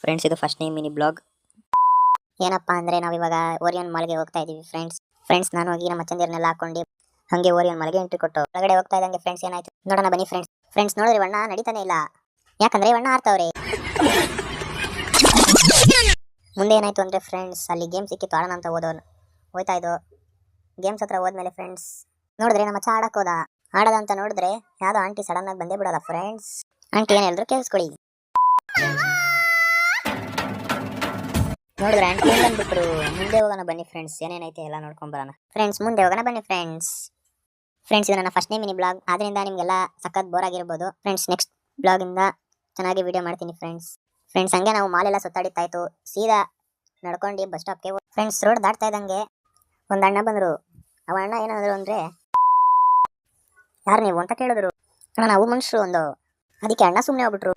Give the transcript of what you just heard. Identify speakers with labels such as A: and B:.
A: Friends, ಇದು first name mini blog. ಏನಪ್ಪಾ ಅಂದ್ರೆ ನಾವಿವಾಗ ಓರಿಯನ್ ಮಾಲ್ಗೆ ಹೋಗ್ತಾ ಇದೀವಿ ಫ್ರೆಂಡ್ಸ್ ನಾನು ಹೋಗಿ ನಮ್ಮ ಅಚ್ಚಂದಿರನ್ನೆಲ್ಲ ಹಾಕೊಂಡು ಹಂಗೆ ಓರಿಯನ್ ಮಾಲ್ಗೆ ಎಂಟ್ರಿ ಕೊಟ್ಟು ಒಳಗಡೆ ಹೋಗ್ತಾ ಇದ್ದಂಗೆ ಫ್ರೆಂಡ್ಸ್ ಏನಾಯ್ತು ನೋಡೋಣ ಬನ್ನಿ ಫ್ರೆಂಡ್ಸ್ ನೋಡಿದ್ರೆ ವಣ್ಣ ನಡೀತಾನೆ ಇಲ್ಲ. ಯಾಕಂದ್ರೆ ವಣ್ಣ ಆಡ್ತಾವ್ರೆ. ಮುಂದೆ ಏನಾಯ್ತು ಅಂದ್ರೆ ಫ್ರೆಂಡ್ಸ್ ಅಲ್ಲಿ ಗೇಮ್ ಸಿಕ್ಕಿತ್ತು ಆಡೋಣ ಅಂತ ಹೋಯ್ತಾ ಇದ್ದು ಗೇಮ್ಸ್ ಹತ್ರ ಹೋದ್ಮೇಲೆ ಫ್ರೆಂಡ್ಸ್ ನೋಡಿದ್ರೆ ನಮ್ಮ ಮಚ್ಚ ಆಡದ ಅಂತ ನೋಡಿದ್ರೆ ಯಾವ್ದೋ ಆಂಟಿ ಸಡನ್ ಆಗಿ ಬಂದೇ ಬಿಡೋದ ಫ್ರೆಂಡ್ಸ್. ಆಂಟಿ ಏನ್ ಹೇಳಿದ್ರು ಕೇಳಿಸ್ಕೊಳ್ಳಿ. ನೋಡಿದ್ರೆ ಆಂಟಿ ಏನ್ ಬಂದ್ಬಿಟ್ರು. ಮುಂದೆ ಹೋಗೋಣ ಬನ್ನಿ ಫ್ರೆಂಡ್ಸ್, ಏನೇನೈತೆ ಎಲ್ಲ ನೋಡ್ಕೊಂಡ್ ಬರೋಣ ಮುಂದೆ ಹೋಗೋಣ ಬನ್ನಿ ಫ್ರೆಂಡ್ಸ್. ಇದು ನನ್ನ ಫಸ್ಟ್ ಮಿನಿ ಬ್ಲಾಗ್, ಆದ್ರಿಂದ ನಿಮ್ಗೆಲ್ಲ ಸಖತ್ ಬೋರ್ ಆಗಿರ್ಬೋದು ಫ್ರೆಂಡ್ಸ್. ನೆಕ್ಸ್ಟ್ ಬ್ಲಾಗ್ ಇಂದ ಚೆನ್ನಾಗಿ ವಿಡಿಯೋ ಮಾಡ್ತೀನಿ ಫ್ರೆಂಡ್ಸ್. ಹಂಗೆ ನಾವು ಮಾಲ್ ಎಲ್ಲ ಸುತ್ತಾಡಿತ್ತಾಯ್ತು, ಸೀದಾ ನಡ್ಕೊಂಡು ಬಸ್ ಸ್ಟಾಪ್ಗೆ ಫ್ರೆಂಡ್ಸ್. ರೋಡ್ ದಾಟ್ತಾ ಇದ್ದಂಗೆ ಒಂದ್ ಅಣ್ಣ ಬಂದ್ರು. ಅವ ಅಣ್ಣ ಏನಂದ್ರು ಅಂದ್ರೆ, ಯಾರು ನೀವು ಅಂತ ಕೇಳಿದ್ರು. ನಾವು ಮನುಷ್ಯರು ಅದಕ್ಕೆ ಅಣ್ಣ ಸುಮ್ಮನೆ ಹೋಗ್ಬಿಟ್ರು.